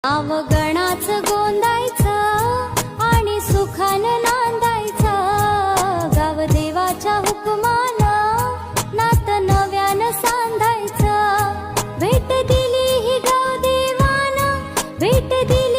अवगणाच गोंदायचं आणि सुखानं नांदायचं, गाव देवाच्या हुकमानं नात नव्यानं सांधायचं. भेट दिली ही गाव देवानं, भेट दिली